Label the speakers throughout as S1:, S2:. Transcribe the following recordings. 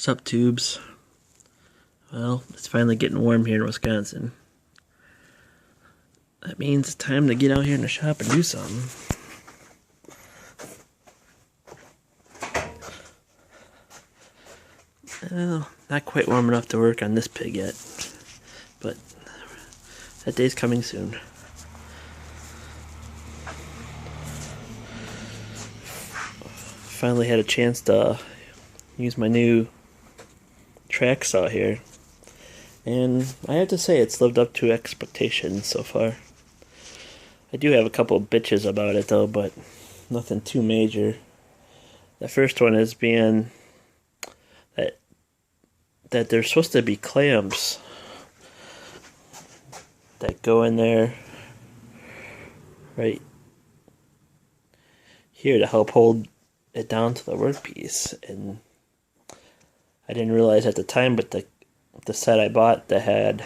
S1: What's up, tubes? Well, it's finally getting warm here in Wisconsin. That means it's time to get out here in the shop and do something. Well, not quite warm enough to work on this pig yet, but that day's coming soon. Finally had a chance to use my new track saw here, and I have to say it's lived up to expectations so far. I do have a couple of bitches about it though, but nothing too major. The first one is being that there's supposed to be clamps that go in there right here to help hold it down to the workpiece, and I didn't realize at the time, but the set I bought that had,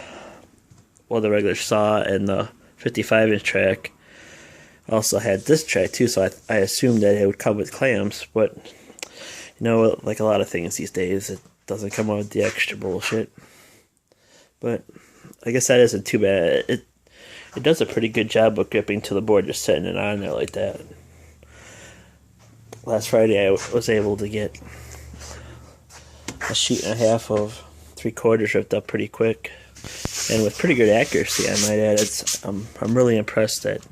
S1: well, the regular saw and the 55-inch track also had this track too, so I assumed that it would come with clamps, but you know, like a lot of things these days, it doesn't come with the extra bullshit. But I guess that isn't too bad. It does a pretty good job of gripping to the board, just setting it on there like that. Last Friday I was able to get a sheet and a half of 3/4 ripped up pretty quick, and with pretty good accuracy, I might add. I'm really impressed at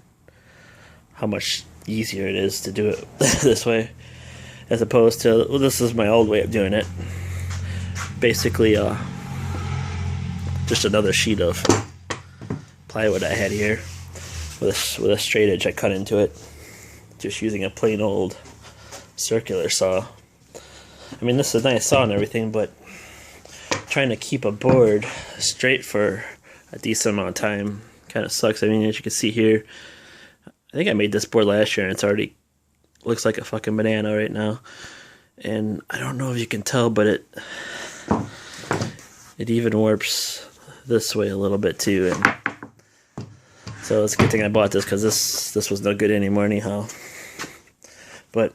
S1: how much easier it is to do it this way, as opposed to, well, this is my old way of doing it. Basically, just another sheet of plywood I had here with a straight edge I cut into it, just using a plain old circular saw. I mean, this is a nice saw and everything, but trying to keep a board straight for a decent amount of time kind of sucks. I mean, as you can see here, I think I made this board last year and it's already looks like a fucking banana right now. And I don't know if you can tell, but it even warps this way a little bit too. And so it's a good thing I bought this, because this was no good anymore anyhow. But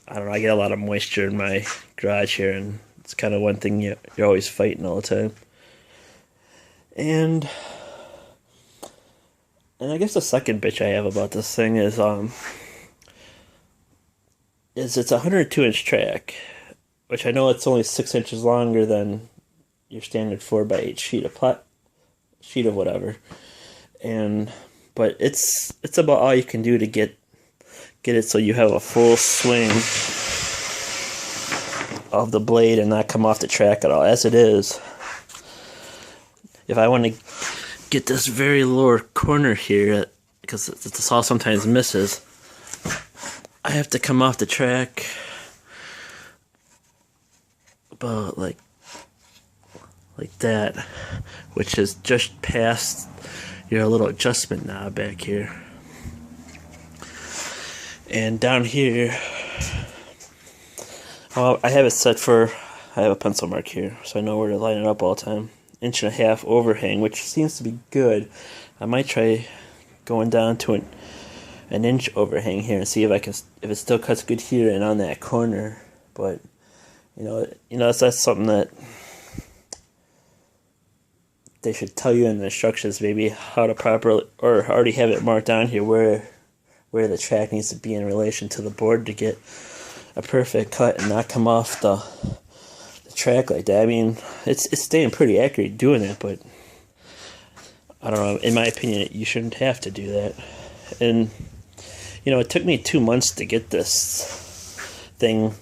S1: I don't know, I get a lot of moisture in my garage here, and it's kind of one thing you're always fighting all the time. And I guess the second bitch I have about this thing is it's a 102-inch track, which I know it's only 6 inches longer than your standard 4x8 sheet of whatever. But it's about all you can do to get it so you have a full swing of the blade and not come off the track at all. As it is, if I want to get this very lower corner here, because the saw sometimes misses, I have to come off the track about like that, which is just past your little adjustment knob back here. And down here, well, I have it set for, I have a pencil mark here, so I know where to line it up all the time. 1.5 inch overhang, which seems to be good. I might try going down to an inch overhang here and see if it still cuts good here and on that corner. But you know that's something that they should tell you in the instructions, maybe how to properly, or already have it marked down here where the track needs to be in relation to the board to get a perfect cut and not come off the track like that. I mean, it's staying pretty accurate doing it, but I don't know, in my opinion, you shouldn't have to do that. And it took me 2 months to get this thing,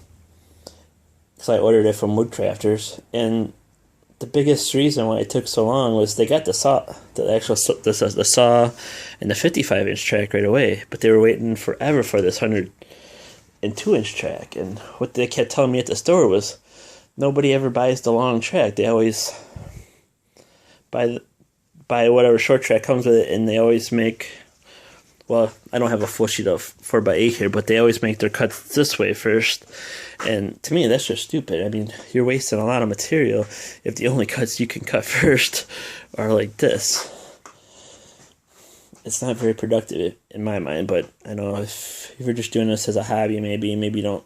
S1: so I ordered it from Woodcrafters, and the biggest reason why it took so long was they got the saw and the 55-inch track right away, but they were waiting forever for this 102-inch track. And what they kept telling me at the store was, nobody ever buys the long track. They always buy whatever short track comes with it, and they always make, well, I don't have a full sheet of 4x8 here, but they always make their cuts this way first. And to me, that's just stupid. I mean, you're wasting a lot of material if the only cuts you can cut first are like this. It's not very productive in my mind, but I know if you're just doing this as a hobby, maybe you don't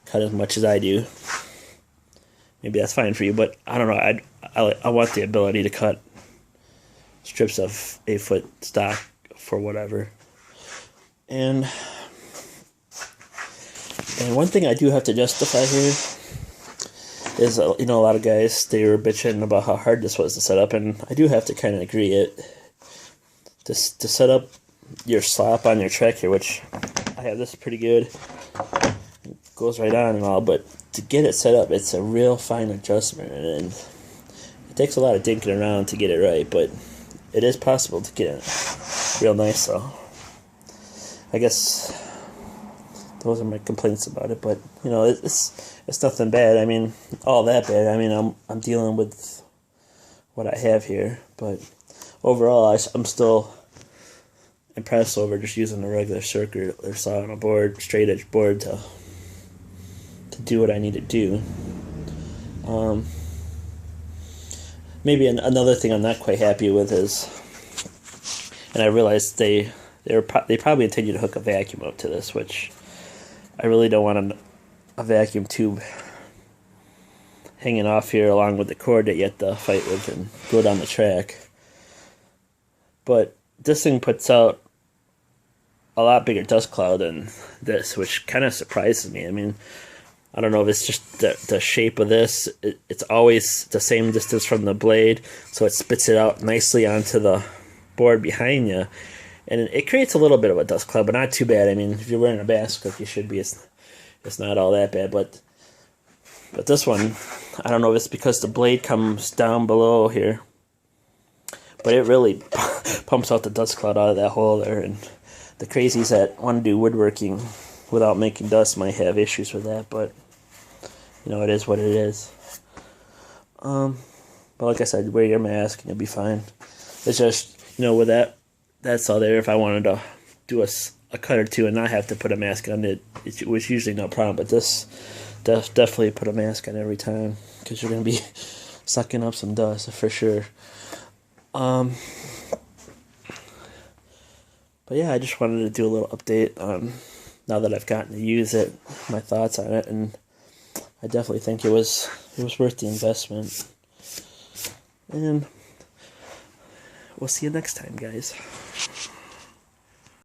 S1: cut as much as I do. maybe that's fine for you, but I don't know. I want the ability to cut strips of 8-foot stock for whatever. And one thing I do have to justify here is, you know, a lot of guys, they were bitching about how hard this was to set up, and I do have to kind of agree. To set up your slop on your track here, which I have this pretty good, it goes right on and all, but to get it set up, it's a real fine adjustment, and it takes a lot of dinking around to get it right, but it is possible to get it real nice. So I guess those are my complaints about it, but you know, it's nothing bad. I mean, all that bad. I mean, I'm dealing with what I have here, but overall, I'm still impressed over just using a regular circular saw on a board, straight edge board, to do what I need to do. Maybe another thing I'm not quite happy with is, and I realized they probably intended to hook a vacuum up to this, which I really don't want a vacuum tube hanging off here along with the cord that you have to fight with and go down the track. But this thing puts out a lot bigger dust cloud than this, which kind of surprises me. I mean, I don't know if it's just the shape of this. It's always the same distance from the blade, so it spits it out nicely onto the board behind you. And it creates a little bit of a dust cloud, but not too bad. I mean, if you're wearing a bass cook, you should be. It's not all that bad, but this one, I don't know if it's because the blade comes down below here, but it really pumps out the dust cloud out of that hole there, and the crazies that want to do woodworking without making dust might have issues with that, but you know, it is what it is. But like I said, wear your mask and you'll be fine. It's just, you know, with that's all there. If I wanted to do a cut or two and not have to put a mask on it, it was usually no problem, but this definitely put a mask on every time, because you're going to be sucking up some dust for sure. But yeah, I just wanted to do a little update on, now that I've gotten to use it, my thoughts on it, and I definitely think it was worth the investment. And we'll see you next time, guys.